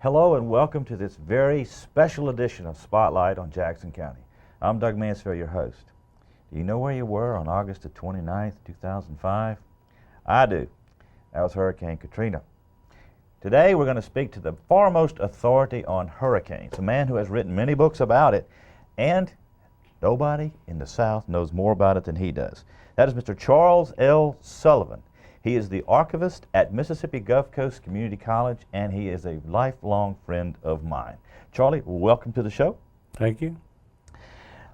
Hello and welcome to this very special edition of Spotlight on Jackson County. I'm Doug Mansfield, your host. Do you know where you were on August the 29th, 2005? I do. That was Hurricane Katrina. Today we're going to speak to the foremost authority on hurricanes, a man who has written many books about it, and nobody in the South knows more about it than he does. That is Mr. Charles L. Sullivan. He is the archivist at Mississippi Gulf Coast Community College, and he is a lifelong friend of mine. Charlie, welcome to the show. Thank you.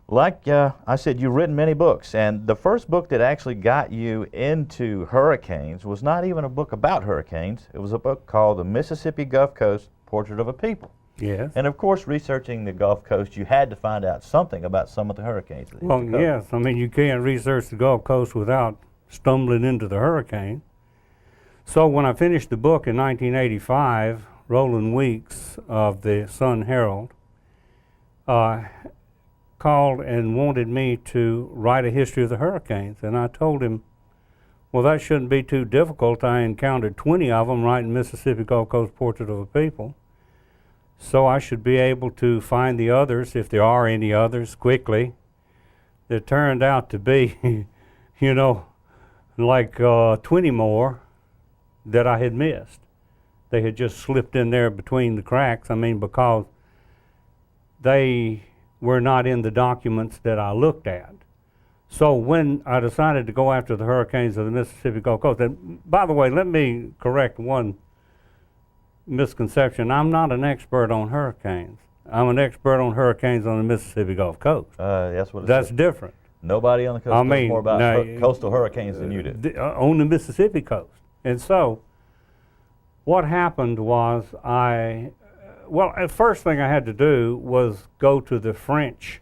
Like I said, you've written many books, and the first book that actually got you into hurricanes was not even a book about hurricanes. It was a book called The Mississippi Gulf Coast Portrait of a People. Yes. And of course, researching the Gulf Coast, you had to find out something about some of the hurricanes. Well, yes. I mean, you can't research the Gulf Coast without stumbling into the hurricane. So when I finished the book in 1985, Roland Weeks of the Sun Herald called and wanted me to write a history of the hurricanes. And I told him, well, that shouldn't be too difficult. I encountered 20 of them writing Mississippi Gulf Coast Portrait of a People. So I should be able to find the others, if there are any others, quickly. There turned out to be, you know, like 20 more that I had missed. They had just slipped in there between the cracks. I mean, because they were not in the documents that I looked at. So when I decided to go after the hurricanes of the Mississippi Gulf Coast, and by the way, let me correct one misconception. I'm not an expert on hurricanes. I'm an expert on hurricanes on the Mississippi Gulf Coast. That's different. Nobody on the coast knows more about coastal hurricanes than you do. On the Mississippi coast. And so what happened was the first thing I had to do was go to the French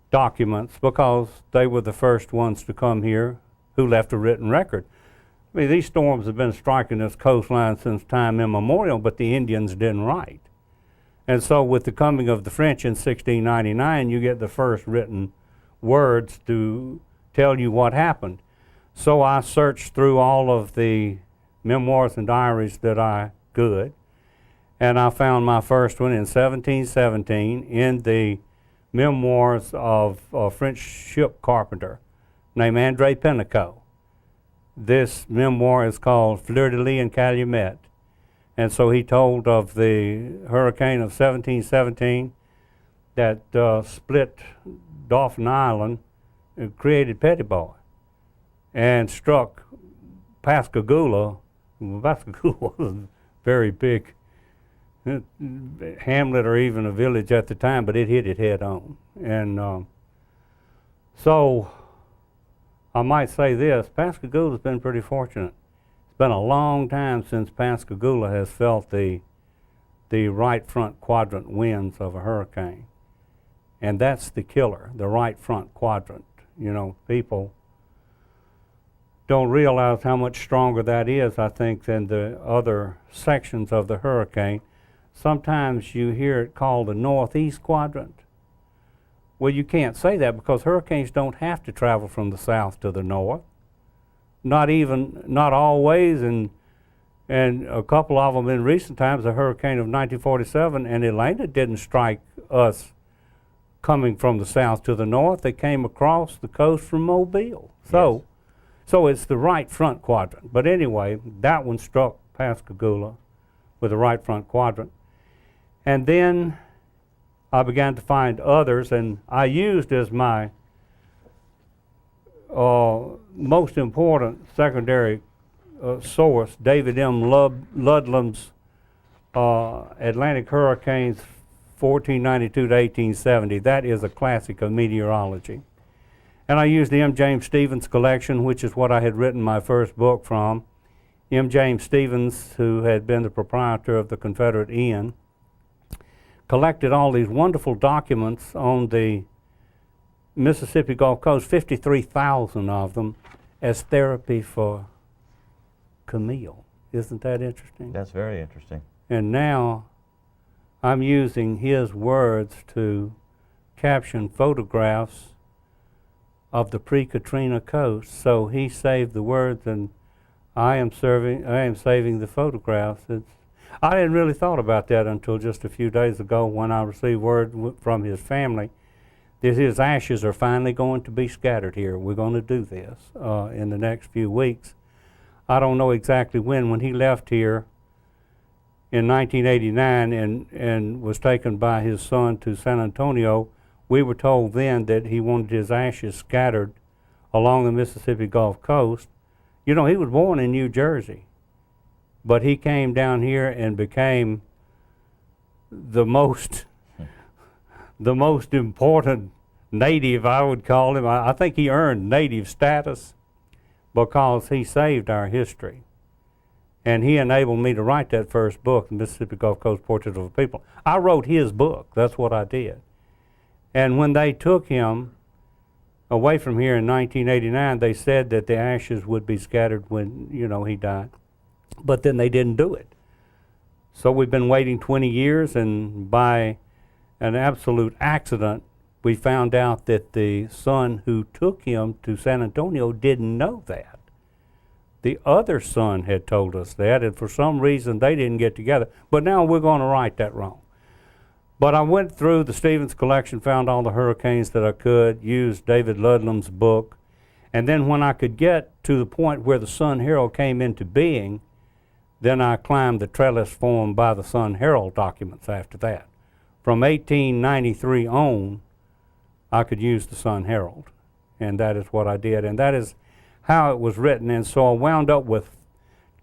documents because they were the first ones to come here who left a written record. I mean, these storms have been striking this coastline since time immemorial, but the Indians didn't write. And so with the coming of the French in 1699, you get the first written words to tell you what happened. So I searched through all of the memoirs and diaries that I could, and I found my first one in 1717 in the memoirs of a French ship carpenter named André Pénicaud. This memoir is called Fleur-de-Lis and Calumet. And so he told of the hurricane of 1717 that split Dauphin Island, created Pettibone, and struck Pascagoula. Pascagoula was a very big hamlet or even a village at the time, but it hit it head on. And so I might say this, Pascagoula's been pretty fortunate. It's been a long time since Pascagoula has felt the right front quadrant winds of a hurricane. And that's the killer, the right front quadrant. You know, people don't realize how much stronger that is, I think, than the other sections of the hurricane. Sometimes you hear it called the northeast quadrant. Well, you can't say that because hurricanes don't have to travel from the south to the north. Not always, and a couple of them in recent times, the hurricane of 1947 and Elena didn't strike us coming from the south to the north. They came across the coast from Mobile. So it's the right front quadrant. But anyway, that one struck Pascagoula with the right front quadrant. And then I began to find others, and I used as my most important secondary source David M. Ludlam's Atlantic Hurricanes 1492 to 1870. That is a classic of meteorology. And I used the M. James Stevens collection, which is what I had written my first book from. M. James Stevens, who had been the proprietor of the Confederate Inn, collected all these wonderful documents on the Mississippi Gulf Coast, 53,000 of them, as therapy for Camille. Isn't that interesting? That's very interesting. And now I'm using his words to caption photographs of the pre-Katrina coast. So he saved the words, and I am saving the photographs. I hadn't really thought about that until just a few days ago when I received word from his family that his ashes are finally going to be scattered here. We're going to do this in the next few weeks. I don't know exactly when he left here in 1989 and was taken by his son to San Antonio. We were told then that he wanted his ashes scattered along the Mississippi Gulf Coast. You know, he was born in New Jersey, but he came down here and became the most important native, I would call him. I think he earned native status because he saved our history. And he enabled me to write that first book, The Mississippi Gulf Coast Portrait of a People. I wrote his book. That's what I did. And when they took him away from here in 1989, they said that the ashes would be scattered when, you know, he died. But then they didn't do it. So we've been waiting 20 years, and by an absolute accident, we found out that the son who took him to San Antonio didn't know that. The other son had told us that, and for some reason they didn't get together. But now we're going to right that wrong. But I went through the Stevens collection, found all the hurricanes that I could, used David Ludlam's book, and then when I could get to the point where the Sun Herald came into being, then I climbed the trellis formed by the Sun Herald documents after that. From 1893 on, I could use the Sun Herald, and that is what I did, and that is how it was written. And so I wound up with,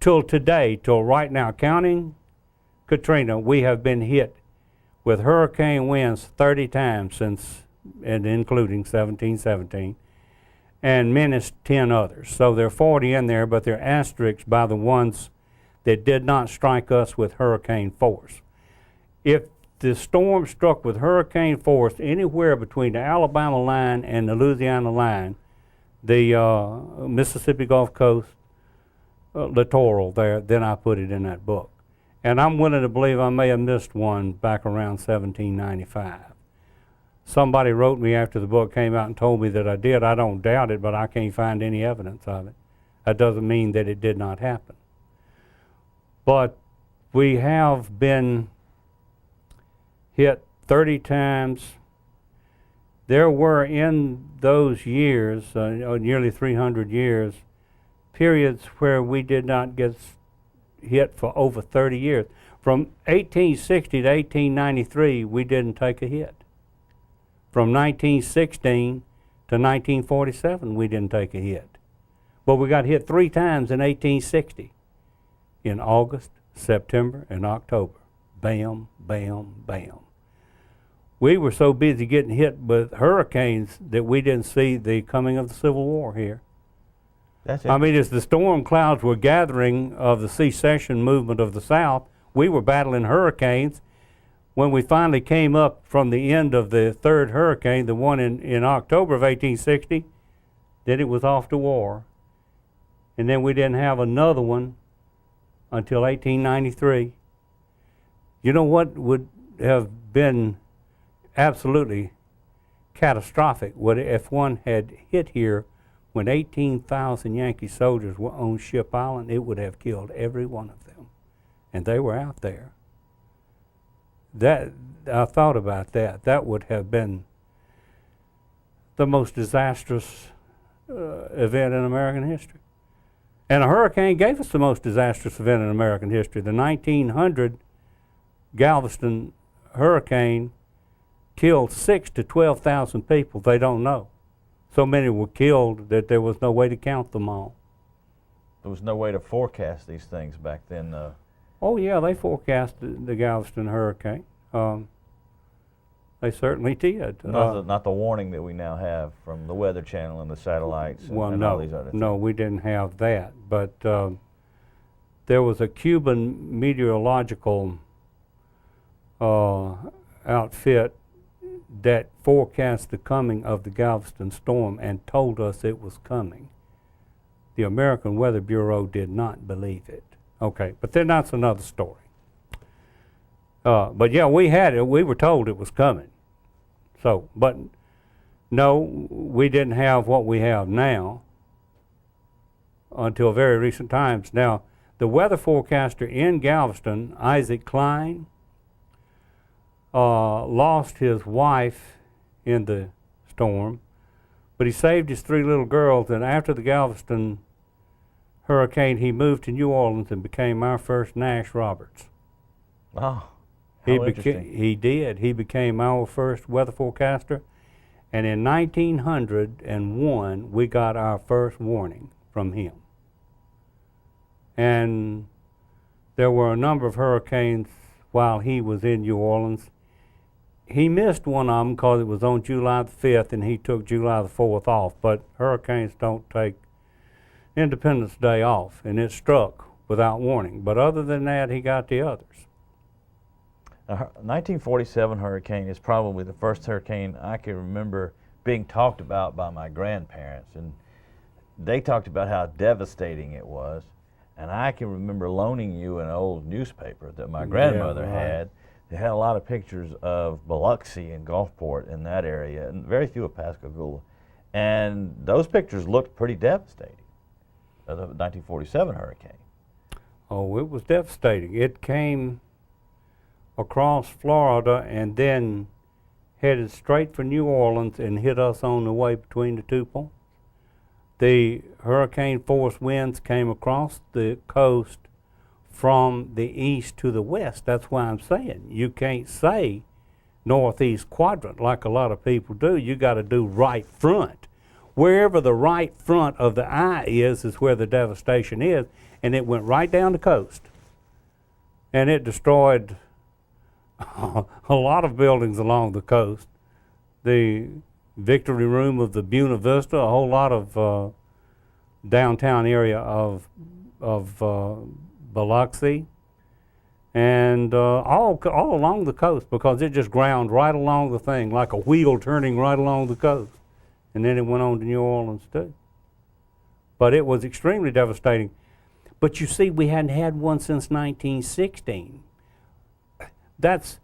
till today, till right now, counting Katrina, we have been hit with hurricane winds 30 times since, and including 1717, and menaced 10 others. So there are 40 in there, but they're asterisks by the ones that did not strike us with hurricane force. If the storm struck with hurricane force anywhere between the Alabama line and the Louisiana line, the Mississippi Gulf Coast littoral there, then I put it in that book. And I'm willing to believe I may have missed one back around 1795. Somebody wrote me after the book came out and told me that I did. I don't doubt it, but I can't find any evidence of it. That doesn't mean that it did not happen. But we have been hit 30 times. There were in those years, nearly 300 years, periods where we did not get hit for over 30 years. From 1860 to 1893, we didn't take a hit. From 1916 to 1947, we didn't take a hit. But we got hit 3 times in 1860, in August, September, and October. Bam, bam, bam. We were so busy getting hit with hurricanes that we didn't see the coming of the Civil War here. That's it. I mean, as the storm clouds were gathering of the secession movement of the South, we were battling hurricanes. When we finally came up from the end of the third hurricane, the one in October of 1860, then it was off to war. And then we didn't have another one until 1893. You know what would have been absolutely catastrophic would if one had hit here when 18,000 Yankee soldiers were on Ship Island. It would have killed every one of them, and they were out there. That I thought about that. That would have been the most disastrous event in American history. And a hurricane gave us the most disastrous event in American history. The 1900 Galveston hurricane killed 6,000 to 12,000 people. They don't know. So many were killed that there was no way to count them all. There was no way to forecast these things back then. Oh yeah, they forecasted the Galveston hurricane. They certainly did. Not the warning that we now have from the Weather Channel and the satellites and all these other things. No, we didn't have that. But there was a Cuban meteorological outfit that forecast the coming of the Galveston storm and told us it was coming. The American Weather Bureau did not believe it. Okay, but then that's another story. But yeah, we had it. We were told it was coming. So, but no, we didn't have what we have now until very recent times. Now, The weather forecaster in Galveston, Isaac Klein, lost his wife in the storm, but he saved his 3 little girls, and after the Galveston hurricane, he moved to New Orleans and became our first Nash Roberts. Oh, how interesting. He did. He became our first weather forecaster, and in 1901, we got our first warning from him. And there were a number of hurricanes while he was in New Orleans. He missed one of them because it was on July the 5th, and he took July the 4th off. But hurricanes don't take Independence Day off, and it struck without warning. But other than that, he got the others. The 1947 hurricane is probably the first hurricane I can remember being talked about by my grandparents, and they talked about how devastating it was. And I can remember loaning you an old newspaper that my grandmother had. It had a lot of pictures of Biloxi and Gulfport in that area, and very few of Pascagoula. And those pictures looked pretty devastating, the 1947 hurricane. Oh, it was devastating. It came across Florida and then headed straight for New Orleans and hit us on the way between the 2 points. The hurricane force winds came across the coast from the east to the west. That's why I'm saying you can't say northeast quadrant like a lot of people do. You got to do right front. Wherever the right front of the eye is where the devastation is, and it went right down the coast. And it destroyed a lot of buildings along the coast. The Victory Room of the Buena Vista, a whole lot of downtown area of Biloxi, and all along the coast, because it just ground right along the thing like a wheel turning right along the coast. And then it went on to New Orleans too. But it was extremely devastating. But you see, we hadn't had one since 1916. That's,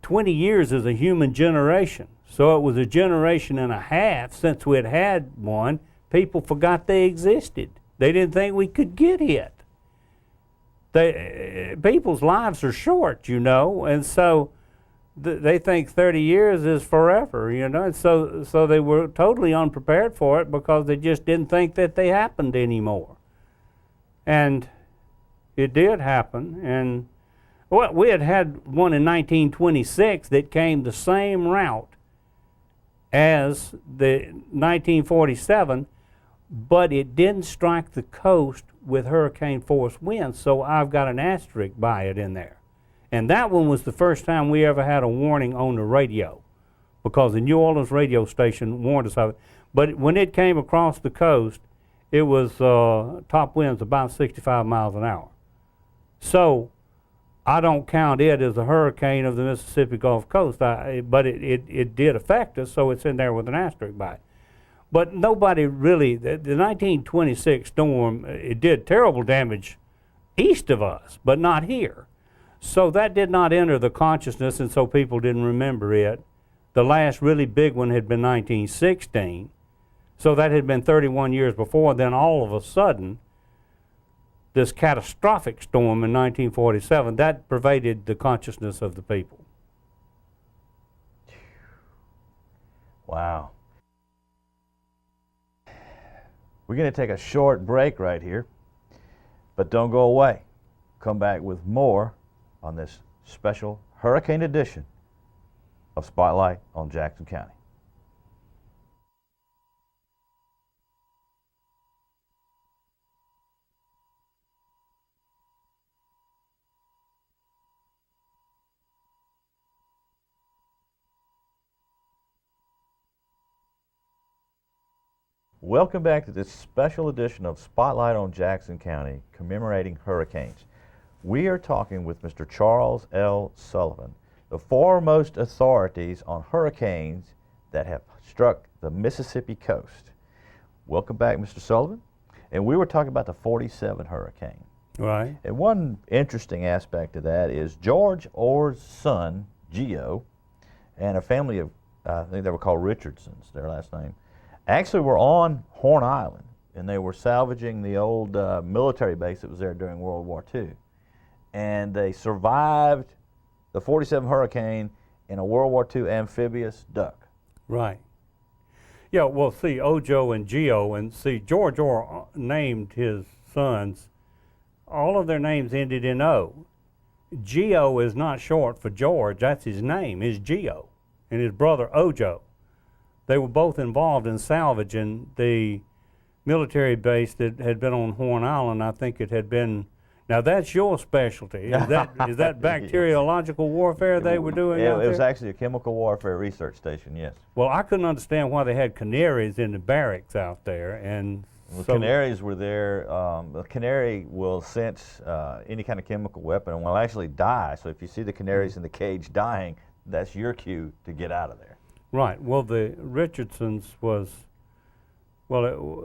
20 years is a human generation. So it was a generation and a half since we had had one. People forgot they existed. They didn't think we could get hit. People's lives are short, and so they think 30 years is forever, and so they were totally unprepared for it because they just didn't think that they happened anymore. And it did happen, and well, we had one in 1926 that came the same route as the 1947, but it didn't strike the coast with hurricane force winds, so I've got an asterisk by it in there. And that one was the first time we ever had a warning on the radio, because the New Orleans radio station warned us of it. But when it came across the coast, it was top winds about 65 miles an hour. So I don't count it as a hurricane of the Mississippi Gulf Coast, but it did affect us, so it's in there with an asterisk by it. But nobody really, the 1926 storm, it did terrible damage east of us, but not here. So that did not enter the consciousness, and so people didn't remember it. The last really big one had been 1916, so that had been 31 years before. Then all of a sudden, this catastrophic storm in 1947, that pervaded the consciousness of the people. Wow. We're going to take a short break right here, but don't go away. Come back with more on this special hurricane edition of Spotlight on Jackson County. Welcome back to this special edition of Spotlight on Jackson County, commemorating hurricanes. We are talking with Mr. Charles L. Sullivan, the foremost authorities on hurricanes that have struck the Mississippi coast. Welcome back, Mr. Sullivan. And we were talking about the 47 hurricane. Right. And one interesting aspect of that is George Orr's son, Geo, and a family of, I think they were called Richardsons, their last name, actually were on Horn Island and they were salvaging the old military base that was there during World War II. And they survived the 47 hurricane in a World War II amphibious duck. Right. Yeah, well, see, Ojo and Geo, and see, George Orr named his sons, all of their names ended in O. Geo is not short for George, that's his name, is Geo, and his brother Ojo. They were both involved in salvaging the military base that had been on Horn Island. I think it had been, now that's your specialty. Is that bacteriological warfare they were doing out there? It was actually a chemical warfare research station, yes. Well, I couldn't understand why they had canaries in the barracks out there. And the canaries were there. The canary will sense any kind of chemical weapon and will actually die. So if you see the canaries in the cage dying, that's your cue to get out of there. Right. Well, the Richardsons was, well,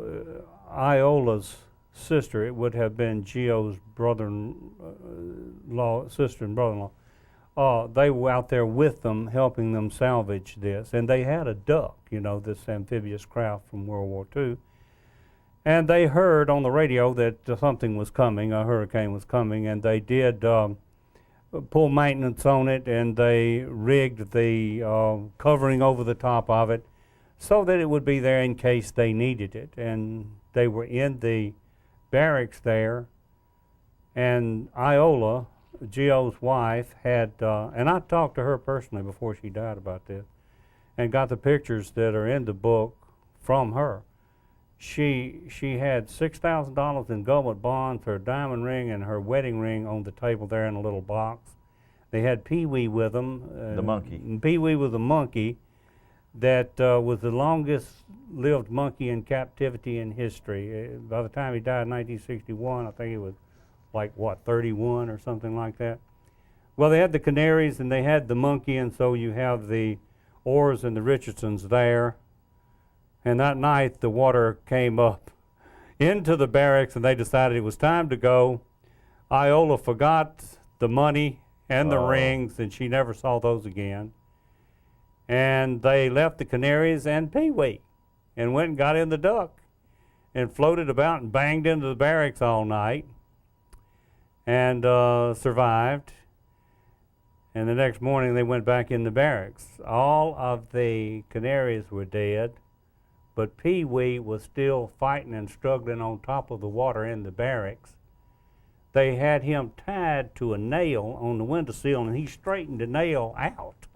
Iola's sister. It would have been Geo's brother-in-law, sister and brother-in-law. They were out there with them, helping them salvage this. And they had a duck, you know, this amphibious craft from World War II. And they heard on the radio that something was coming, a hurricane was coming, and they did pull maintenance on it, and they rigged the covering over the top of it so that it would be there in case they needed it. And they were in the barracks there, and Iola, Geo's wife, had, and I talked to her personally before she died about this, and got the pictures that are in the book from her. She had $6,000 in government bonds, her diamond ring, and her wedding ring on the table there in a little box. They had Pee-wee with them. The monkey. Pee-wee was a monkey that was the longest-lived monkey in captivity in history. By the time he died in 1961, I think he was like, what, 31 or something like that? Well, they had the canaries and they had the monkey, and so you have the Orrs and the Richardsons there. And that night, the water came up into the barracks, and they decided it was time to go. Iola forgot the money and the rings, and she never saw those again. And they left the canaries and Pee-wee and went and got in the duck and floated about and banged into the barracks all night and survived. And the next morning, they went back in the barracks. All of the canaries were dead, but Pee-wee was still fighting and struggling on top of the water in the barracks. They had him tied to a nail on the windowsill, and he straightened the nail out.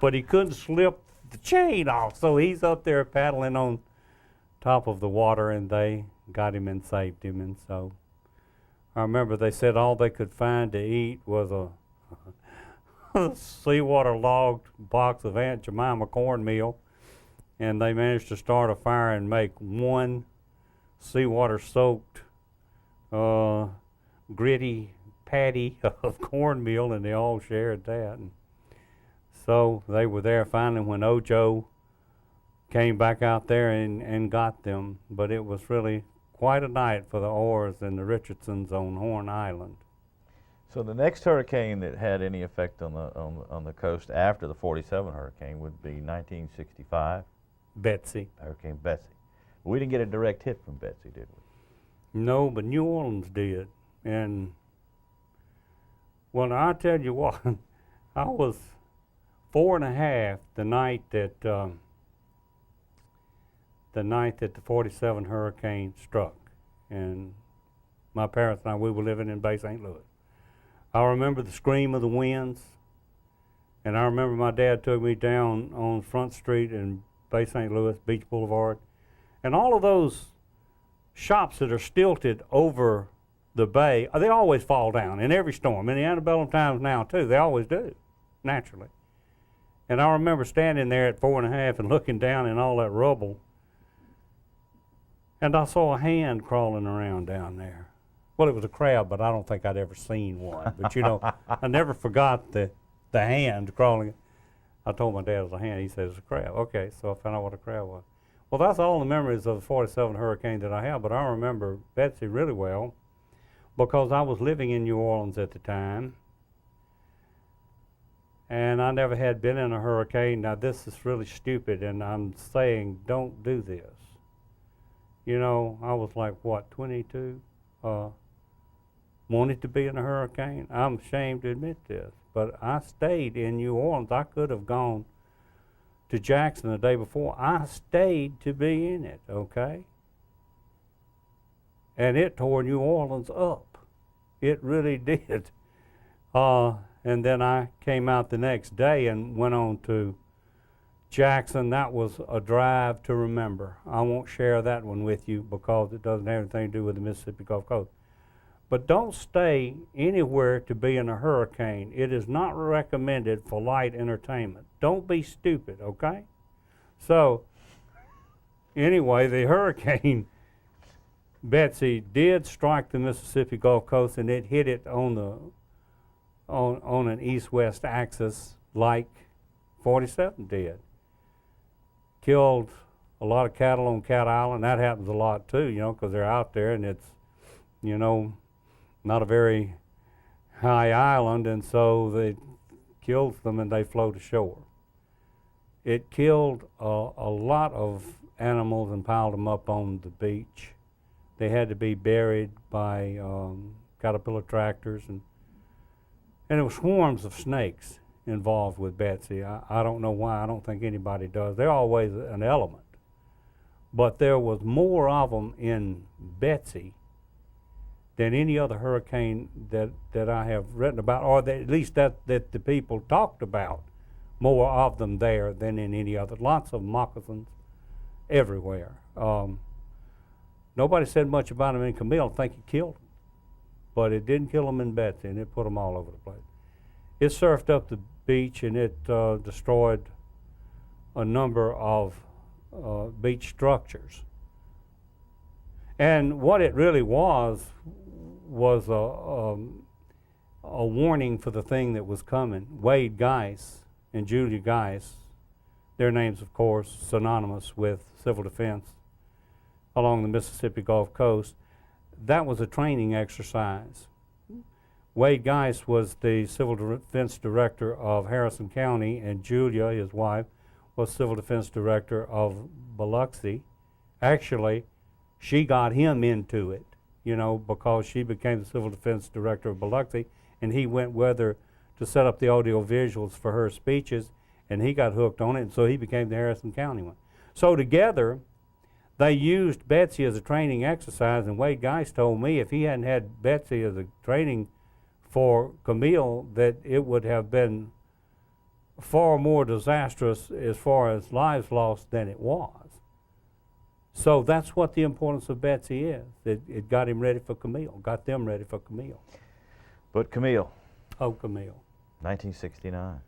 But he couldn't slip the chain off, so he's up there paddling on top of the water, and they got him and saved him. And so I remember they said all they could find to eat was a seawater logged box of Aunt Jemima cornmeal. And they managed to start a fire and make one seawater-soaked, gritty patty of cornmeal, and they all shared that. And so they were there finally when Ojo came back out there and got them. But it was really quite a night for the Orrs and the Richardsons on Horn Island. So the next hurricane that had any effect on the coast after the 47 hurricane would be 1965. Betsy. Hurricane Betsy. We didn't get a direct hit from Betsy, did we? No, but New Orleans did. And, well, now, I tell you what, I was 4 and a half the night that the 47 hurricane struck. And my parents and I, we were living in Bay St. Louis. I remember the scream of the winds, and I remember my dad took me down on Front Street in Bay St. Louis, Beach Boulevard, and all of those shops that are stilted over the bay, they always fall down in every storm. In the antebellum times now, too, they always do, naturally. And I remember standing there at 4 and a half and looking down in all that rubble, and I saw a hand crawling around down there. Well, it was a crab, but I don't think I'd ever seen one. But, you know, I never forgot the hand crawling. I told my dad it was a hand. He said it's a crab. Okay, so I found out what a crab was. Well, that's all the memories of the 47 hurricane that I have, but I remember Betsy really well because I was living in New Orleans at the time, and I never had been in a hurricane. Now, this is really stupid, and I'm saying don't do this. You know, I was like, what, 22? Wanted to be in a hurricane. I'm ashamed to admit this, but I stayed in New Orleans. I could have gone to Jackson the day before. I stayed to be in it, okay? And it tore New Orleans up. It really did. And then I came out the next day and went on to Jackson. That was a drive to remember. I won't share that one with you because it doesn't have anything to do with the Mississippi Gulf Coast. But don't stay anywhere to be in a hurricane. It is not recommended for light entertainment. Don't be stupid, okay? So, anyway, the hurricane Betsy did strike the Mississippi Gulf Coast, and it hit it on an east-west axis like 47 did. Killed a lot of cattle on Cat Island. That happens a lot too, you know, because they're out there and it's, you know, not a very high island, and so they kills them and they float ashore. It killed a lot of animals and piled them up on the beach. They had to be buried by caterpillar tractors, and there were swarms of snakes involved with Betsy. I don't know why. I don't think anybody does. They're always an element. But there was more of them in Betsy than any other hurricane that I have written about, or that, at least that the people talked about. More of them there than in any other. Lots of moccasins everywhere. Nobody said much about them in Camille. I think it killed them. But it didn't kill them in Betsy, and it put them all over the place. It surfed up the beach, and it destroyed a number of beach structures. And what it really was a warning for the thing that was coming. Wade Geis and Julia Geis, their names, of course, synonymous with civil defense along the Mississippi Gulf Coast. That was a training exercise. Wade Geis was the civil defense director of Harrison County, and Julia, his wife, was civil defense director of Biloxi. Actually, she got him into it, you know, because she became the civil defense director of Biloxi, and he went with her to set up the audio visuals for her speeches, and he got hooked on it, and so he became the Harrison County one. So together, they used Betsy as a training exercise, and Wade Geis told me if he hadn't had Betsy as a training for Camille, that it would have been far more disastrous as far as lives lost than it was. So that's what the importance of Betsy is. It got him ready for Camille, got them ready for Camille. But Camille. Oh, Camille. 1969.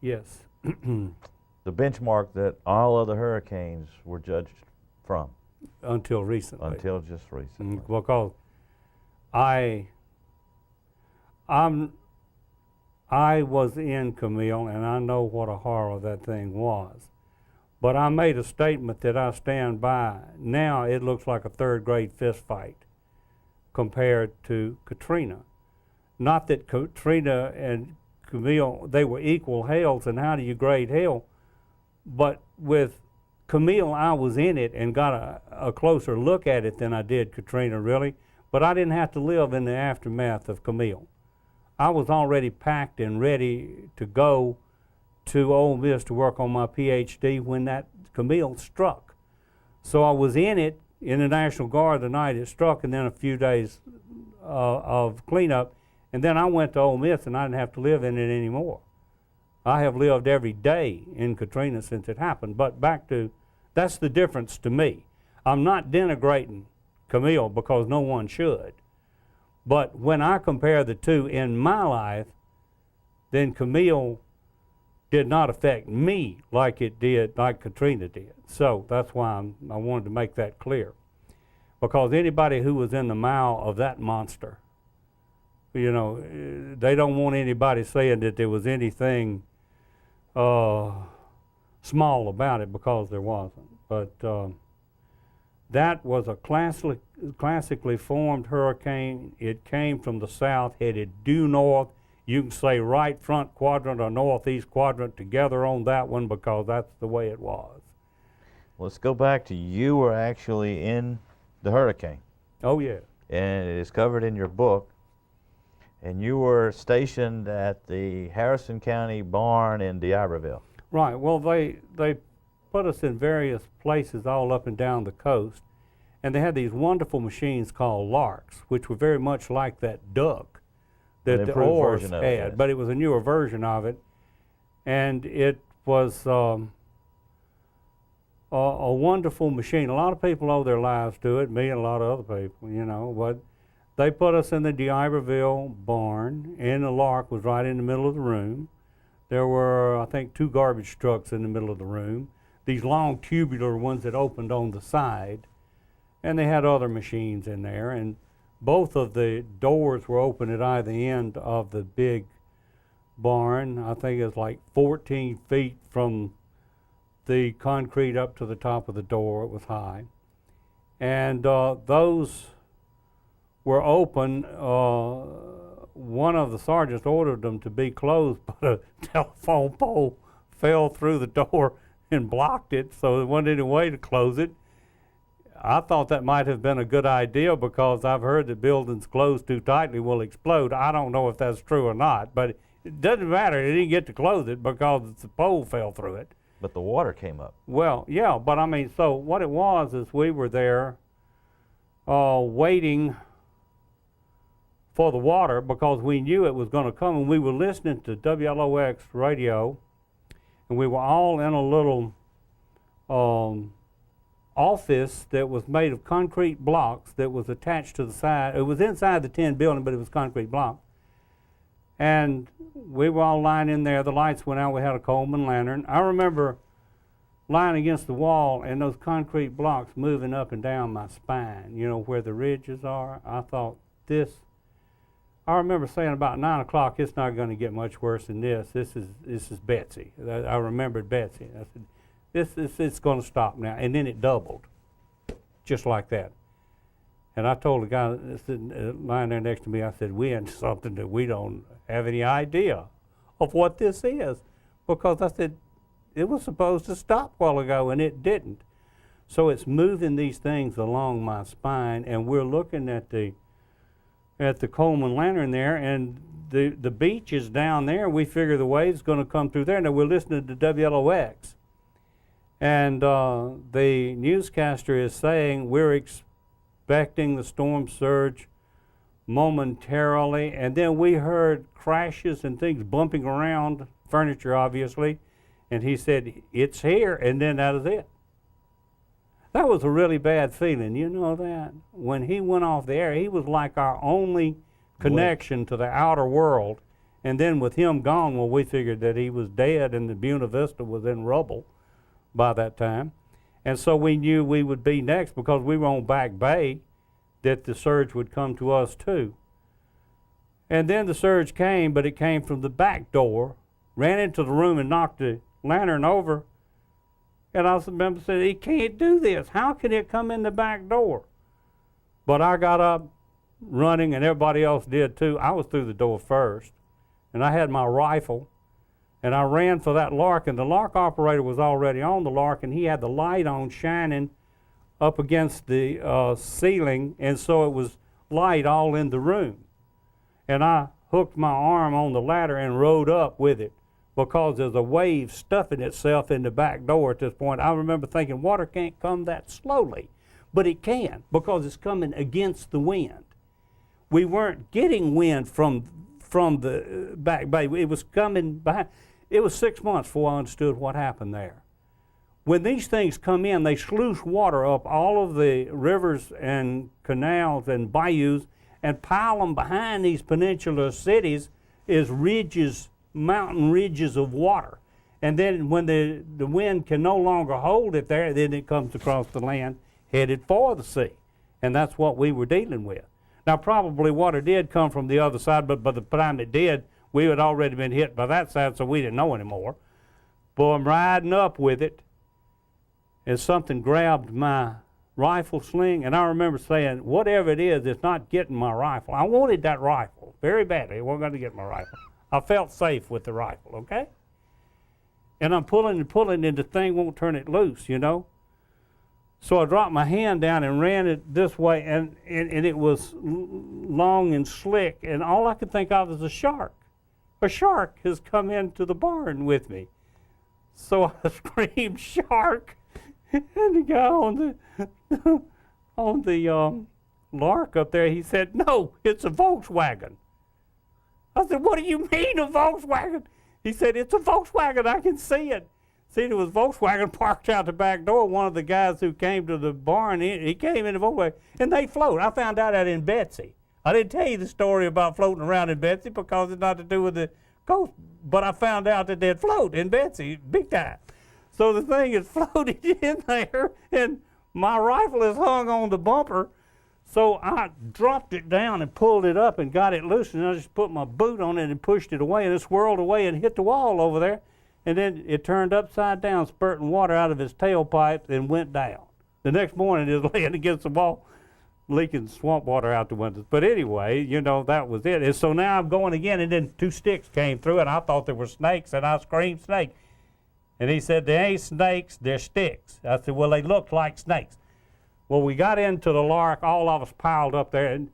Yes. The benchmark that all other hurricanes were judged from. Until recently. Until just recently. Because I was in Camille, and I know what a horror that thing was. But I made a statement that I stand by. Now it looks like a third-grade fist fight compared to Katrina. Not that Katrina and Camille, they were equal hails, and how do you grade hail? But with Camille, I was in it and got a closer look at it than I did Katrina, really. But I didn't have to live in the aftermath of Camille. I was already packed and ready to go to Ole Miss to work on my PhD when that Camille struck. So I was in it in the National Guard the night it struck, and then a few days of cleanup, and then I went to Ole Miss, and I didn't have to live in it anymore. I have lived every day in Katrina since it happened. But back to, that's the difference to me. I'm not denigrating Camille because no one should. But when I compare the two in my life, then Camille did not affect me like it did, like Katrina did. So that's why I wanted to make that clear. Because anybody who was in the mouth of that monster, you know, they don't want anybody saying that there was anything small about it, because there wasn't. But that was a classically formed hurricane. It came from the south, headed due north. You can say right front quadrant or northeast quadrant together on that one, because that's the way it was. Let's go back to, you were actually in the hurricane. Oh, yeah. And it is covered in your book. And you were stationed at the Harrison County barn in D'Iberville. Right. Well, they put us in various places all up and down the coast, and they had these wonderful machines called larks, which were very much like that duck that the oars had, yes. but it was a newer version of it, and it was a wonderful machine. A lot of people owe their lives to it, me and a lot of other people, you know, but they put us in the D'Iberville barn, and the lark was right in the middle of the room. There were, I think, 2 garbage trucks in the middle of the room, these long tubular ones that opened on the side, and they had other machines in there, and both of the doors were open at either end of the big barn. I think it was like 14 feet from the concrete up to the top of the door. It was high. And those were open. One of the sergeants ordered them to be closed, but a telephone pole fell through the door and blocked it, so there wasn't any way to close it. I thought that might have been a good idea because I've heard that buildings closed too tightly will explode. I don't know if that's true or not, but it doesn't matter. They didn't get to close it because the pole fell through it. But the water came up. Well, yeah, but I mean, so what it was is we were there waiting for the water because we knew it was going to come, and we were listening to WLOX radio, and we were all in a little office that was made of concrete blocks that was attached to the side. It was inside the tin building, but it was concrete blocks. And we were all lying in there. The lights went out. We had a Coleman lantern. I remember lying against the wall and those concrete blocks moving up and down my spine, you know, where the ridges are. I thought, I remember saying about 9 o'clock, it's not going to get much worse than this. This is Betsy. I remembered Betsy. I said, it's going to stop now. And then it doubled, just like that. And I told the guy lying there next to me, I said, we're into something that we don't have any idea of what this is. Because I said, it was supposed to stop a while ago, and it didn't. So it's moving these things along my spine, and we're looking at the Coleman lantern there, and the beach is down there. We figure the wave's going to come through there. Now, we're listening to WLOX. And the newscaster is saying, we're expecting the storm surge momentarily. And then we heard crashes and things bumping around, furniture obviously. And he said, it's here, and then that is it. That was a really bad feeling, you know that? When he went off the air, he was like our only connection to the outer world. And then with him gone, well, we figured that he was dead and the Buena Vista was in rubble by that time. And so we knew we would be next because we were on Back Bay, that the surge would come to us too. And then the surge came, but it came from the back door, ran into the room and knocked the lantern over. And I remember saying, he can't do this. How can it come in the back door? But I got up running, and everybody else did too. I was through the door first, and I had my rifle, and I ran for that lark, and the lark operator was already on the lark, and he had the light on shining up against the ceiling, and so it was light all in the room. And I hooked my arm on the ladder and rode up with it, because there's a wave stuffing itself in the back door at this point. I remember thinking, water can't come that slowly, but it can, because it's coming against the wind. We weren't getting wind from the Back Bay. It was coming behind. It was 6 months before I understood what happened there. When these things come in, they sluice water up all of the rivers and canals and bayous and pile them behind these peninsular cities as ridges, mountain ridges of water. And then when the wind can no longer hold it there, then it comes across the land headed for the sea. And that's what we were dealing with. Now, probably water did come from the other side, but by the time it did, we had already been hit by that side, so we didn't know anymore. But I'm riding up with it, and something grabbed my rifle sling, and I remember saying, whatever it is, it's not getting my rifle. I wanted that rifle very badly. It wasn't going to get my rifle. I felt safe with the rifle, okay? And I'm pulling and pulling, and the thing won't turn it loose, you know? So I dropped my hand down and ran it this way, and it was long and slick, and all I could think of was a shark. A shark has come into the barn with me. So I screamed, "Shark!" And the guy on the Lark up there, he said, "No, it's a Volkswagen." I said, "What do you mean a Volkswagen?" He said, "It's a Volkswagen, I can see it." See, there was Volkswagen parked out the back door. One of the guys who came to the barn, he came in the Volkswagen, and they float. I found out that in Betsy. I didn't tell you the story about floating around in Betsy because it's not to do with the coast, but I found out that they'd float in Betsy big time. So the thing is floated in there, and my rifle is hung on the bumper. So I dropped it down and pulled it up and got it loose, and I just put my boot on it and pushed it away, and it swirled away and hit the wall over there. And then it turned upside down, spurting water out of his tailpipe, and went down. The next morning, it was laying against the wall, leaking swamp water out the windows. But anyway, you know, that was it. And so now I'm going again, and then 2 sticks came through, and I thought they were snakes, and I screamed, "Snake!" And he said, "They ain't snakes, they're sticks." I said, "Well, they look like snakes." Well, we got into the Lark, all of us piled up there, and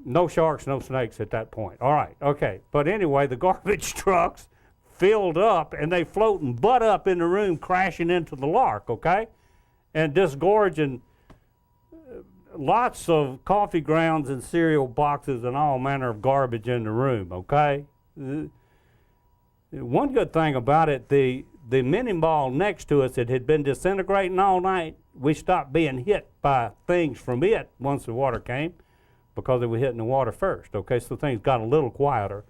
no sharks, no snakes at that point. All right, okay. But anyway, the garbage trucks filled up, and they floating butt up in the room, crashing into the Lark, okay? And disgorging lots of coffee grounds and cereal boxes and all manner of garbage in the room, okay? One good thing about it, the mini ball next to us, it had been disintegrating all night. We stopped being hit by things from it once the water came because it was hitting the water first, okay? So things got a little quieter.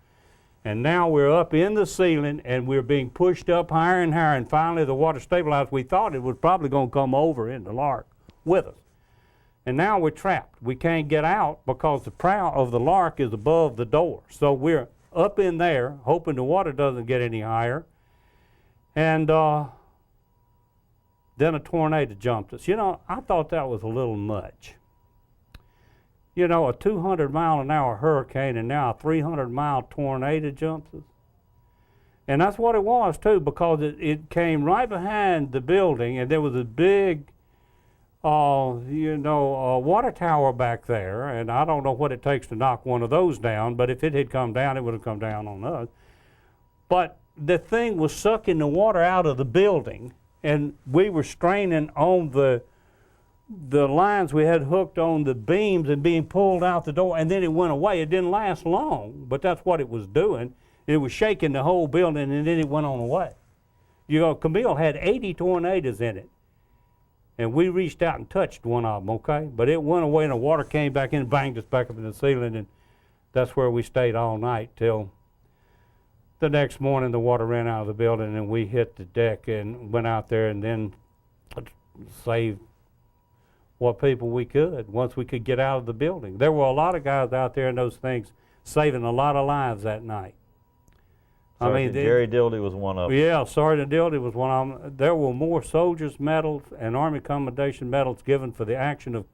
And now we're up in the ceiling, and we're being pushed up higher and higher, and finally the water stabilized. We thought it was probably going to come over in the Lark with us. And now we're trapped. We can't get out because the prow of the Lark is above the door. So we're up in there, hoping the water doesn't get any higher. And then a tornado jumped us. You know, I thought that was a little much. You know, a 200-mile-an-hour hurricane, and now a 300-mile tornado jumps us. And that's what it was, too, because it came right behind the building, and there was a big, water tower back there, and I don't know what it takes to knock one of those down, but if it had come down, it would have come down on us. But the thing was sucking the water out of the building, and we were straining on the lines we had hooked on the beams and being pulled out the door, and then it went away. It didn't last long, but that's what it was doing. It was shaking the whole building, and then it went on away. You know, Camille had 80 tornadoes in it, and we reached out and touched one of them, okay? But it went away, and the water came back in and banged us back up in the ceiling, and that's where we stayed all night till the next morning. The water ran out of the building, and we hit the deck and went out there and then saved what people we could once we could get out of the building. There were a lot of guys out there in those things saving a lot of lives that night. Sergeant Jerry Dildy was one of them. Yeah, Sergeant Dildy was one of them. There were more soldiers' medals and Army Commendation medals given for the action of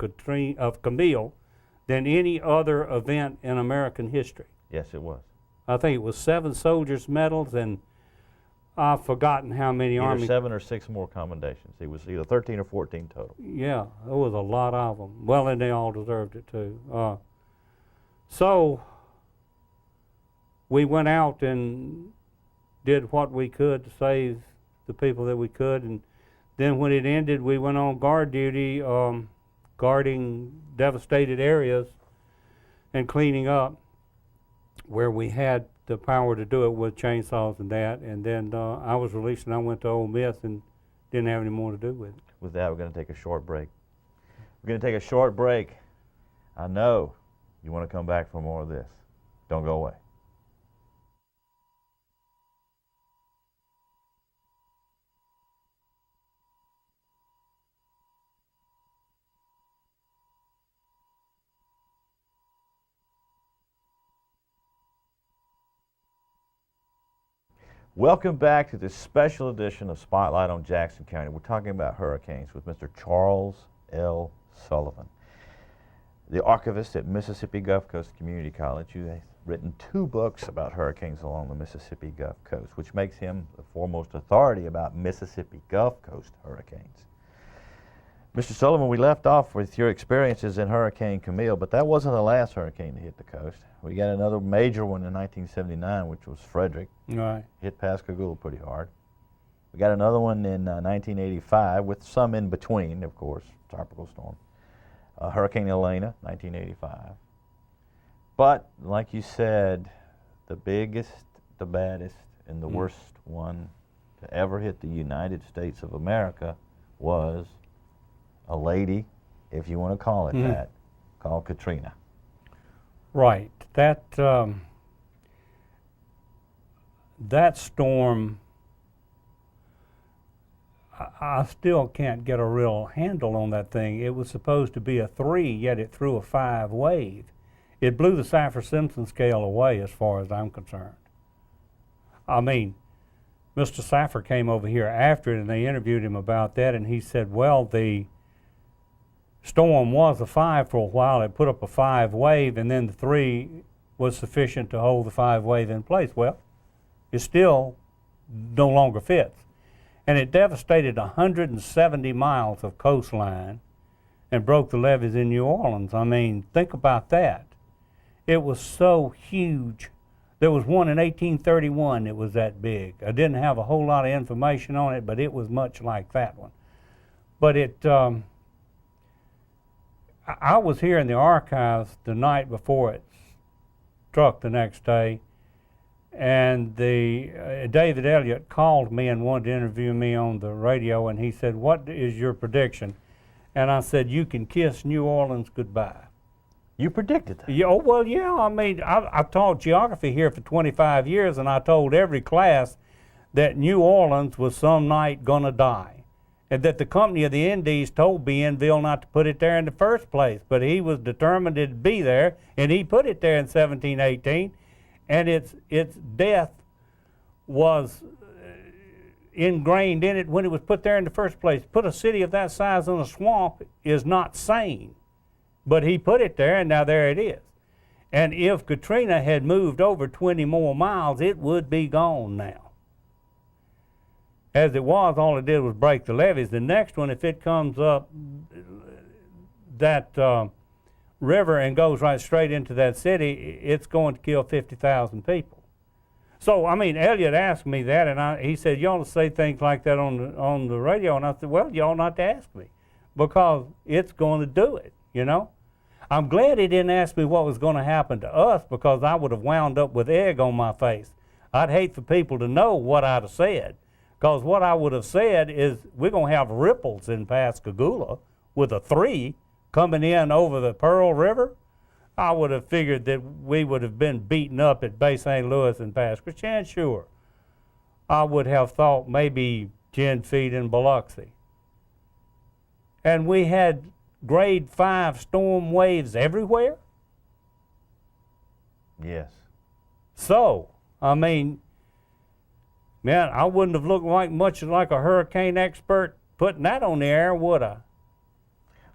Camille than any other event in American history. Yes, it was. I think it was 7 soldiers' medals, and I've forgotten how many either Army. 7 or 6 more commendations. It was either 13 or 14 total. Yeah, there was a lot of them. Well, and they all deserved it too. So we went out and did what we could to save the people that we could, and then when it ended, we went on guard duty, guarding devastated areas and cleaning up where we had the power to do it with chainsaws and that. And then I was released, and I went to Ole Miss and didn't have any more to do with it. With that, we're going to take a short break. We're going to take a short break. I know you want to come back for more of this. Don't go away. Welcome back to this special edition of Spotlight on Jackson County. We're talking about hurricanes with Mr. Charles L. Sullivan, the archivist at Mississippi Gulf Coast Community College, who has written 2 books about hurricanes along the Mississippi Gulf Coast, which makes him the foremost authority about Mississippi Gulf Coast hurricanes. Mr. Sullivan, we left off with your experiences in Hurricane Camille, but that wasn't the last hurricane to hit the coast. We got another major one in 1979, which was Frederick. Right. Hit Pascagoula pretty hard. We got another one in 1985, with some in between, of course, tropical storm. Hurricane Elena, 1985. But, like you said, the biggest, the baddest, and the worst one to ever hit the United States of America was a lady, if you want to call it that, called Katrina. Right. That storm, I still can't get a real handle on that thing. It was supposed to be a 3, yet it threw a 5 wave. It blew the Saffir-Simpson scale away as far as I'm concerned. I mean, Mr. Saffir came over here after it and they interviewed him about that, and he said, well, the storm was a 5 for a while. It put up a 5 wave, and then the 3 was sufficient to hold the 5 wave in place. Well, it still no longer fits. And it devastated 170 miles of coastline and broke the levees in New Orleans. I mean, think about that. It was so huge. There was one in 1831 that was that big. I didn't have a whole lot of information on it, but it was much like that one. But it, I was here in the archives the night before it struck the next day, and David Elliott called me and wanted to interview me on the radio, and he said, what is your prediction? And I said, you can kiss New Orleans goodbye. You predicted that? Yeah, oh, well, yeah. I mean, I've taught geography here for 25 years, and I told every class that New Orleans was some night going to die, and that the Company of the Indies told Bienville not to put it there in the first place, but he was determined it'd be there, and he put it there in 1718, and its death was ingrained in it when it was put there in the first place. Put a city of that size in a swamp is not sane. But he put it there, and now there it is. And if Katrina had moved over 20 more miles, it would be gone now. As it was, all it did was break the levees. The next one, if it comes up that river and goes right straight into that city, it's going to kill 50,000 people. So, I mean, Elliott asked me that, and he said, you ought to say things like that on the radio. And I said, well, you ought not to ask me, because it's going to do it, you know. I'm glad he didn't ask me what was going to happen to us, because I would have wound up with egg on my face. I'd hate for people to know what I'd have said, because what I would have said is we're going to have ripples in Pascagoula with a 3 coming in over the Pearl River. I would have figured that we would have been beaten up at Bay St. Louis and Pass Christian, sure. I would have thought maybe 10 feet in Biloxi. And we had grade 5 storm waves everywhere? Yes. So, I mean, man, I wouldn't have looked much like a hurricane expert putting that on the air, would I?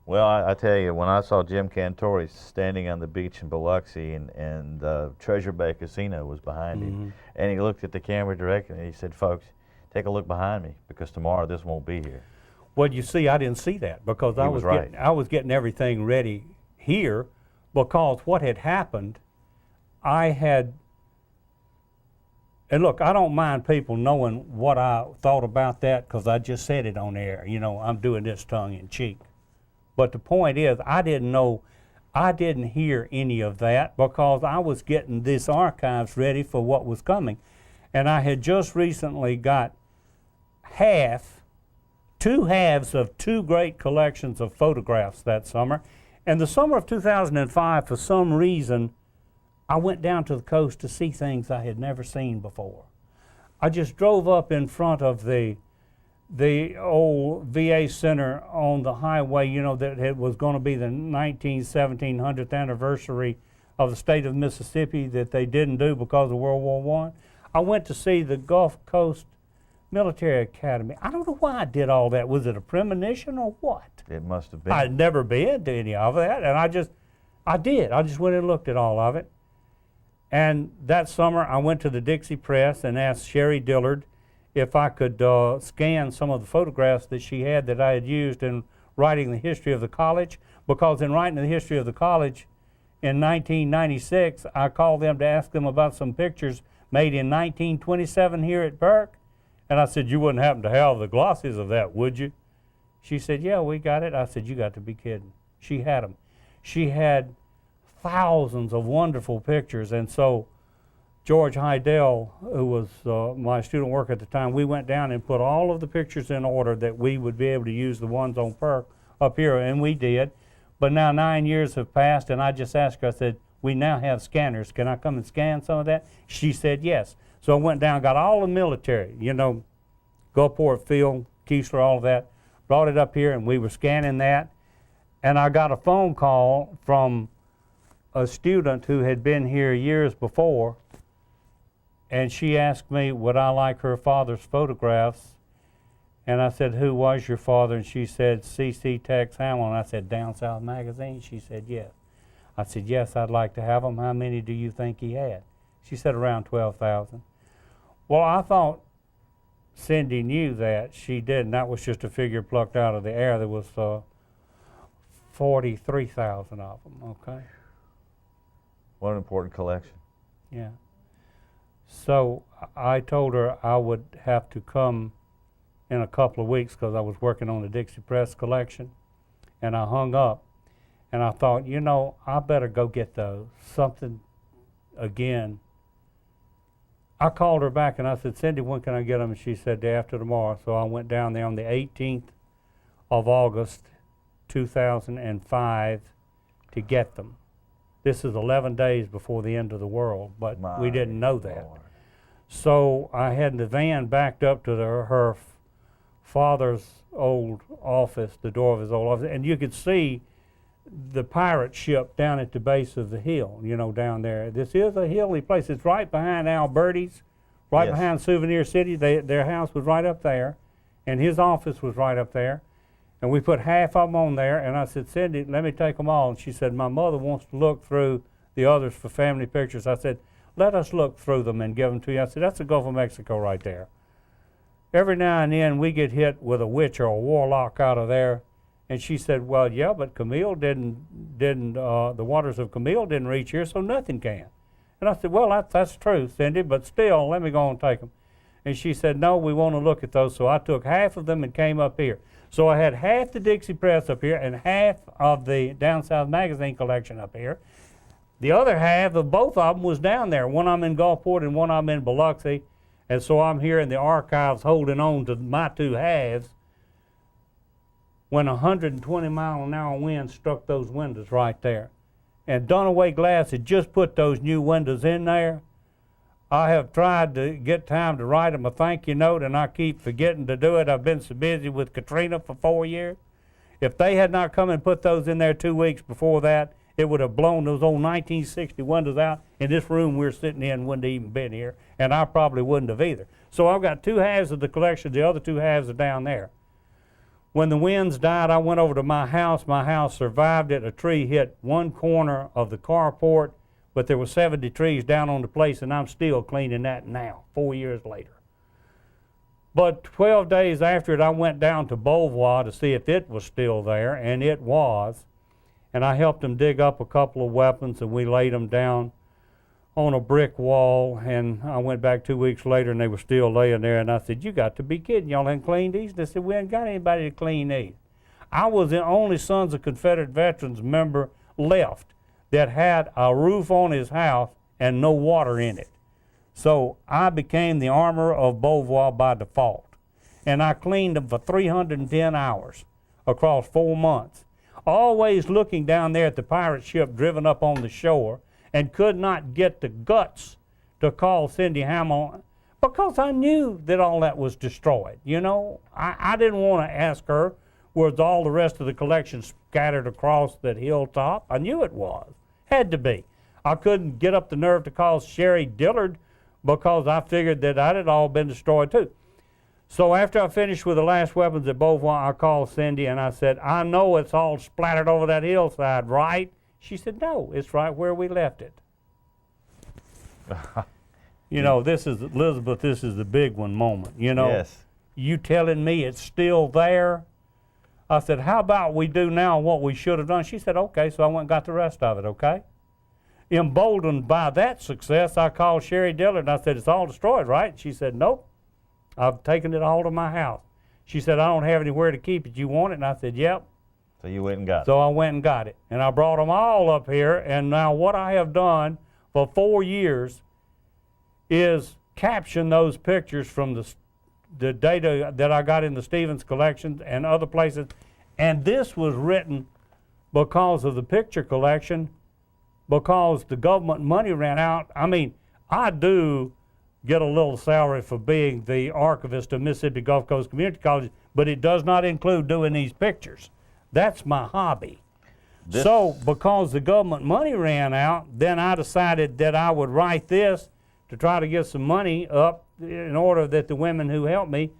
Well, I tell you, when I saw Jim Cantori standing on the beach in Biloxi and Treasure Bay Casino was behind him, and he looked at the camera directly and he said, folks, take a look behind me, because tomorrow this won't be here. Well, you see, I didn't see that, because I was getting everything ready here, because what had happened, and look, I don't mind people knowing what I thought about that, because I just said it on air. You know, I'm doing this tongue in cheek. But the point is, I didn't hear any of that, because I was getting this archives ready for what was coming. And I had just recently got 2 halves of 2 great collections of photographs that summer. And the summer of 2005, for some reason, I went down to the coast to see things I had never seen before. I just drove up in front of the old VA center on the highway, you know, that it was going to be the 1700th anniversary of the state of Mississippi that they didn't do because of World War I. I went to see the Gulf Coast Military Academy. I don't know why I did all that. Was it a premonition or what? It must have been. I'd never been to any of that, and I did. I just went and looked at all of it. And that summer, I went to the Dixie Press and asked Sherry Dillard if I could scan some of the photographs that she had that I had used in writing the history of the college, because in writing the history of the college in 1996, I called them to ask them about some pictures made in 1927 here at Burke. And I said, you wouldn't happen to have the glossies of that, would you? She said, yeah, we got it. I said, you got to be kidding. She had them. She had thousands of wonderful pictures. And so George Heidel, who was my student worker at the time, we went down and put all of the pictures in order that we would be able to use the ones on Perk up here, and we did. But now 9 years have passed, and I just asked her, I said, we now have scanners. Can I come and scan some of that? She said yes. So I went down, got all the military, you know, Gulfport Field, Keesler, all of that, brought it up here, and we were scanning that. And I got a phone call from a student who had been here years before, and she asked me, would I like her father's photographs? And I said, who was your father? And she said, C.C. Tex Hamlin. I said, Down South Magazine? She said, yes. I said, yes, I'd like to have them. How many do you think he had? She said, around 12,000. Well, I thought Cindy knew that. She didn't. That was just a figure plucked out of the air. There was 43,000 of them, okay? What an important collection. Yeah. So I told her I would have to come in a couple of weeks because I was working on the Dixie Press collection, and I hung up, and I thought, you know, I better go get those. Something again. I called her back and I said, Cindy, when can I get them? And she said, day after tomorrow. So I went down there on the 18th of August, 2005 to get them. This is 11 days before the end of the world, but we didn't know that. Lord. So I had the van backed up to her father's old office, the door of his old office, and you could see the pirate ship down at the base of the hill, you know, down there. This is a hilly place. It's right behind Alberti's, right Yes. behind Souvenir City. Their house was right up there, and his office was right up there. And we put half of them on there, and I said, Cindy, let me take them all. And she said, my mother wants to look through the others for family pictures. I said, let us look through them and give them to you. I said, that's the Gulf of Mexico right there. Every now and then we get hit with a witch or a warlock out of there. And she said, well, yeah, but Camille the waters of Camille didn't reach here, so nothing can. And I said, well, that's true, Cindy, but still, let me go and take them. And she said, no, we want to look at those. So I took half of them and came up here. So I had half the Dixie Press up here and half of the Down South Magazine collection up here. The other half of both of them was down there. One of them in Gulfport and one of them in Biloxi. And so I'm here in the archives holding on to my two halves when a 120-mile-an-hour wind struck those windows right there. And Dunaway Glass had just put those new windows in there. I have tried to get time to write them a thank you note, and I keep forgetting to do it. I've been so busy with Katrina for 4 years. If they had not come and put those in there 2 weeks before that, it would have blown those old 1960 windows out, and this room we're sitting in wouldn't have even been here, and I probably wouldn't have either. So I've got two halves of the collection. The other two halves are down there. When the winds died, I went over to my house. My house survived it. A tree hit one corner of the carport, but there were 70 trees down on the place, and I'm still cleaning that now, 4 years later. But 12 days after it, I went down to Beauvoir to see if it was still there, and it was. And I helped them dig up a couple of weapons, and we laid them down on a brick wall. And I went back 2 weeks later, and they were still laying there. And I said, you got to be kidding. Y'all haven't cleaned these? They said, we haven't got anybody to clean these. I was the only Sons of Confederate Veterans member left that had a roof on his house and no water in it. So I became the armorer of Beauvoir by default. And I cleaned them for 310 hours across 4 months, always looking down there at the pirate ship driven up on the shore, and could not get the guts to call Cindy Hamill because I knew that all that was destroyed. You know, I didn't want to ask her, was all the rest of the collection scattered across that hilltop? I knew it was. Had to be. I couldn't get up the nerve to call Sherry Dillard because I figured that that had all been destroyed too. So after I finished with the last weapons at Beauvoir, I called Cindy and I said, I know it's all splattered over that hillside, right? She said, no, it's right where we left it. You know, this is, Elizabeth, this is the big one moment. You know, Yes. You telling me it's still there? I said, how about we do now what we should have done? She said, okay, so I went and got the rest of it, okay? Emboldened by that success, I called Sherry Dillard and I said, it's all destroyed, right? She said, nope, I've taken it all to my house. She said, I don't have anywhere to keep it. You want it? And I said, yep. So you went and got it. So I went and got it. And I brought them all up here, and now what I have done for 4 years is caption those pictures from the data that I got in the Stevens collections and other places. And this was written because of the picture collection, because the government money ran out. I mean, I do get a little salary for being the archivist of Mississippi Gulf Coast Community College, but it does not include doing these pictures. That's my hobby. So because the government money ran out, then I decided that I would write this to try to get some money up in order that the women who helped me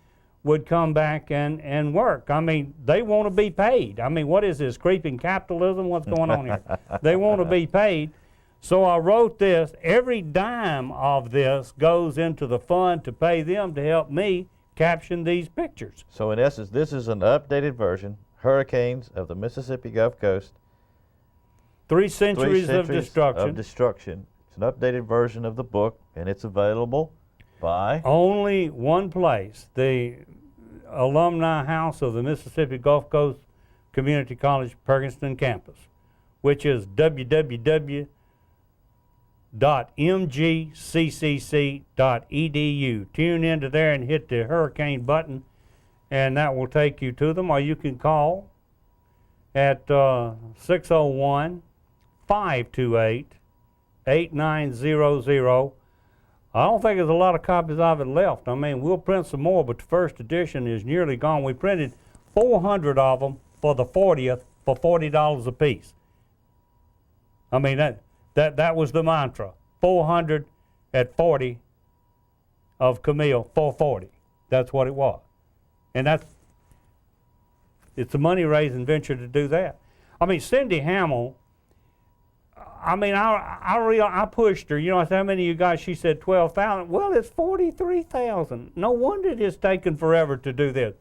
would come back and work. I mean, they want to be paid. I mean, what is this, creeping capitalism? What's going on here? They want to be paid. So I wrote this. Every dime of this goes into the fund to pay them to help me caption these pictures. So in essence, this is an updated version, Hurricanes of the Mississippi Gulf Coast. 3 centuries of destruction. It's an updated version of the book, and it's available by? Only one place, the Alumni House of the Mississippi Gulf Coast Community College Perkinston campus, which is www.mgccc.edu. Tune into there and hit the hurricane button, and that will take you to them, or you can call at 601-528-8900. I don't think there's a lot of copies of it left. I mean, we'll print some more, but the first edition is nearly gone. We printed 400 of them for the 40th for $40 a piece. I mean, that was the mantra. 400 at 40 of Camille for 40. That's what it was. And it's a money-raising venture to do that. I mean, Cindy Hamill, I mean, I pushed her. You know, I said, how many of you guys? She said 12,000. Well, it's 43,000. No wonder it has taken forever to do this.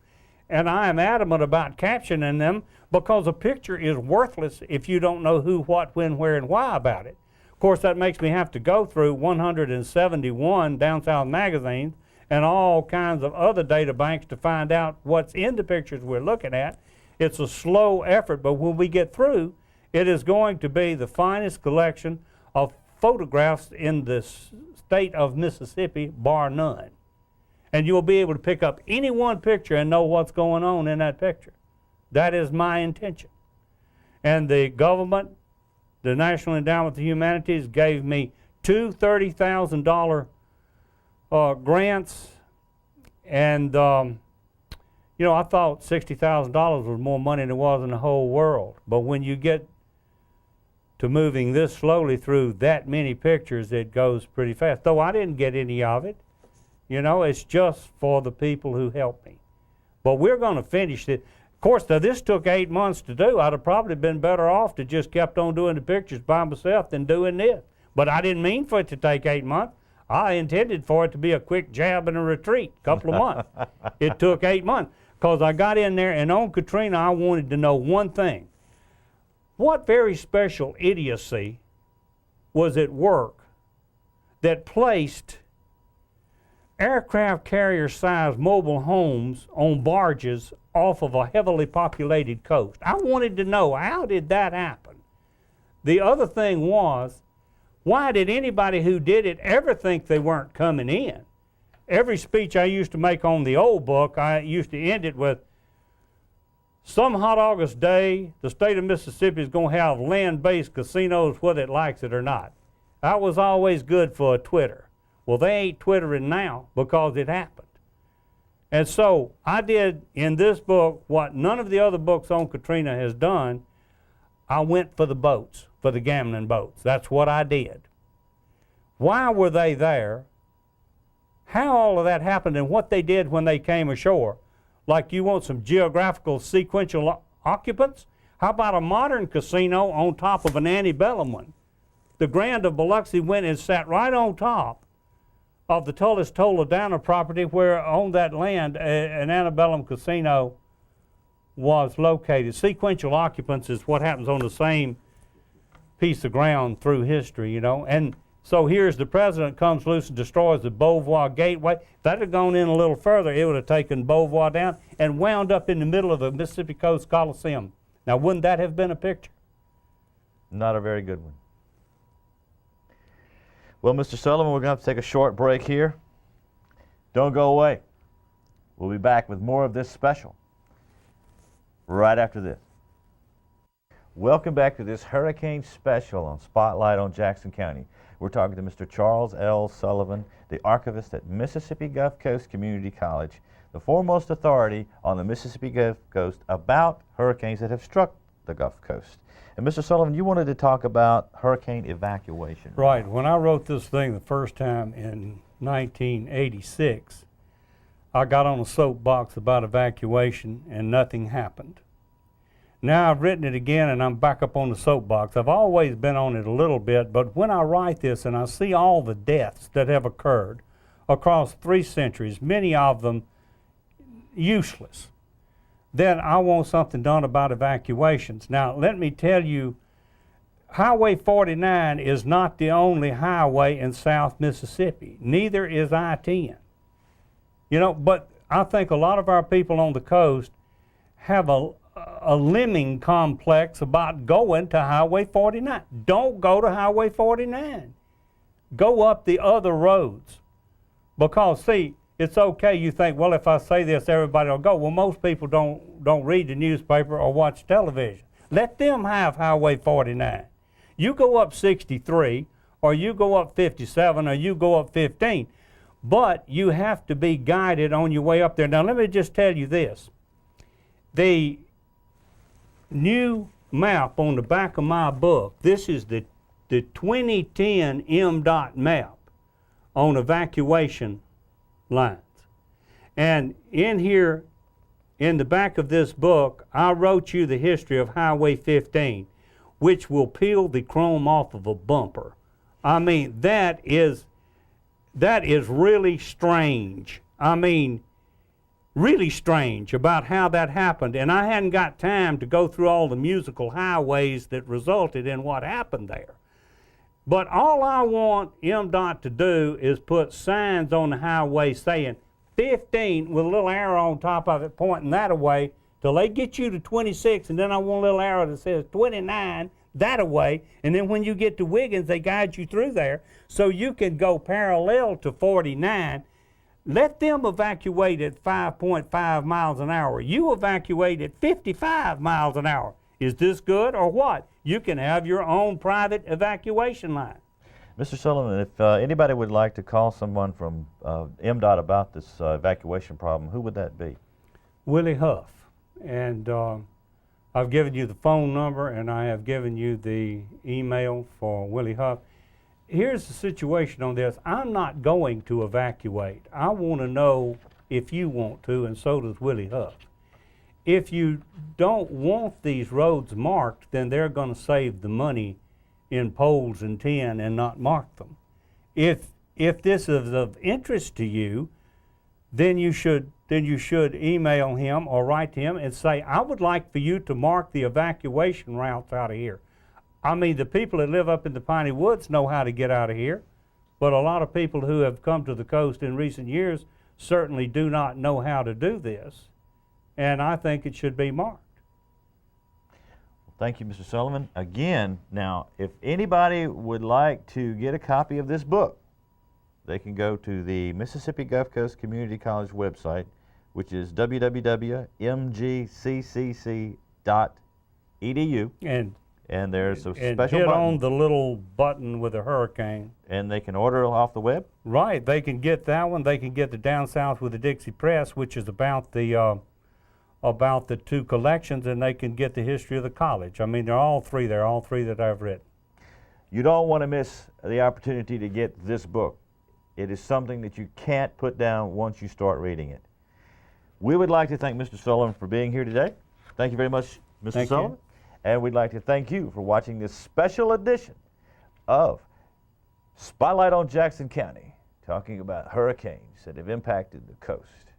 And I am adamant about captioning them because a picture is worthless if you don't know who, what, when, where, and why about it. Of course, that makes me have to go through 171 Down South magazines and all kinds of other data banks to find out what's in the pictures we're looking at. It's a slow effort, but when we get through, it is going to be the finest collection of photographs in the state of Mississippi, bar none. And you'll be able to pick up any one picture and know what's going on in that picture. That is my intention. And the government, the National Endowment for the Humanities, gave me two $30,000 grants, and you know, I thought $60,000 was more money than it was in the whole world. But when you get to moving this slowly through that many pictures, it goes pretty fast. Though I didn't get any of it. You know, it's just for the people who helped me. But we're going to finish it. Of course, now this took 8 months to do. I'd have probably been better off to just kept on doing the pictures by myself than doing this. But I didn't mean for it to take 8 months. I intended for it to be a quick jab and a retreat, a couple of months. It took 8 months because I got in there, and on Katrina, I wanted to know one thing. What very special idiocy was at work that placed aircraft carrier-sized mobile homes on barges off of a heavily populated coast? I wanted to know, how did that happen? The other thing was, why did anybody who did it ever think they weren't coming in? Every speech I used to make on the old book, I used to end it with, some hot August day, the state of Mississippi is going to have land-based casinos whether it likes it or not. That was always good for a Twitter. Well, they ain't Twittering now because it happened. And so I did in this book what none of the other books on Katrina has done. I went for the boats, for the gambling boats. That's what I did. Why were they there? How all of that happened and what they did when they came ashore. Like, you want some geographical sequential occupants? How about a modern casino on top of an antebellum one? The Grand of Biloxi went and sat right on top of the Tullis-Toledano property, where on that land an antebellum casino was located. Sequential occupants is what happens on the same piece of ground through history, you know. And so here's the president comes loose and destroys the Beauvoir Gateway. If that had gone in a little further, it would have taken Beauvoir down and wound up in the middle of the Mississippi Coast Coliseum. Now, wouldn't that have been a picture? Not a very good one. Well, Mr. Sullivan, we're going to have to take a short break here. Don't go away. We'll be back with more of this special right after this. Welcome back to this hurricane special on Spotlight on Jackson County. We're talking to Mr. Charles L. Sullivan, the archivist at Mississippi Gulf Coast Community College, the foremost authority on the Mississippi Gulf Coast about hurricanes that have struck the Gulf Coast. And Mr. Sullivan, you wanted to talk about hurricane evacuation. Right. When I wrote this thing the first time in 1986, I got on a soapbox about evacuation and nothing happened. Now I've written it again and I'm back up on the soapbox. I've always been on it a little bit, but when I write this and I see all the deaths that have occurred across 3 centuries, many of them useless, then I want something done about evacuations. Now let me tell you, Highway 49 is not the only highway in South Mississippi. Neither is I-10. You know, but I think a lot of our people on the coast have a lemming complex about going to Highway 49. Don't go to Highway 49. Go up the other roads. Because, see, it's okay, you think, well, if I say this, everybody will go. Well, most people don't read the newspaper or watch television. Let them have Highway 49. You go up 63, or you go up 57, or you go up 15. But you have to be guided on your way up there. Now, let me just tell you this. The new map on the back of my book, this is the 2010 MDOT map on evacuation lines. And in here, in the back of this book, I wrote you the history of Highway 15, which will peel the chrome off of a bumper. I mean, that is really strange. I mean, really strange about how that happened. And I hadn't got time to go through all the musical highways that resulted in what happened there. But all I want MDOT to do is put signs on the highway saying 15 with a little arrow on top of it pointing that away till they get you to 26, and then I want a little arrow that says 29 that away, and then when you get to Wiggins, they guide you through there so you can go parallel to 49. Let them evacuate at 5.5 miles an hour. You evacuate at 55 miles an hour. Is this good or what? You can have your own private evacuation line. Mr. Sullivan, if anybody would like to call someone from MDOT about this evacuation problem, who would that be? Willie Huff. And I've given you the phone number and I have given you the email for Willie Huff. Here's the situation on this. I'm not going to evacuate. I want to know if you want to, and so does Willie Huff. If you don't want these roads marked, then they're going to save the money in poles and tin and not mark them. If this is of interest to you, then you should email him or write to him and say, I would like for you to mark the evacuation routes out of here. I mean, the people that live up in the Piney Woods know how to get out of here, but a lot of people who have come to the coast in recent years certainly do not know how to do this, and I think it should be marked. Thank you, Mr. Sullivan. Again, now, if anybody would like to get a copy of this book, they can go to the Mississippi Gulf Coast Community College website, which is www.mgccc.edu. And there's a special hit button. On the little button with a hurricane. And they can order off the web? Right. They can get that one. They can get the Down South with the Dixie Press, which is about the 2 collections, and they can get the history of the college. I mean, they're all three there, all 3 that I've written. You don't want to miss the opportunity to get this book. It is something that you can't put down once you start reading it. We would like to thank Mr. Sullivan for being here today. Thank you very much, Mr. Sullivan. And we'd like to thank you for watching this special edition of Spotlight on Jackson County, talking about hurricanes that have impacted the coast.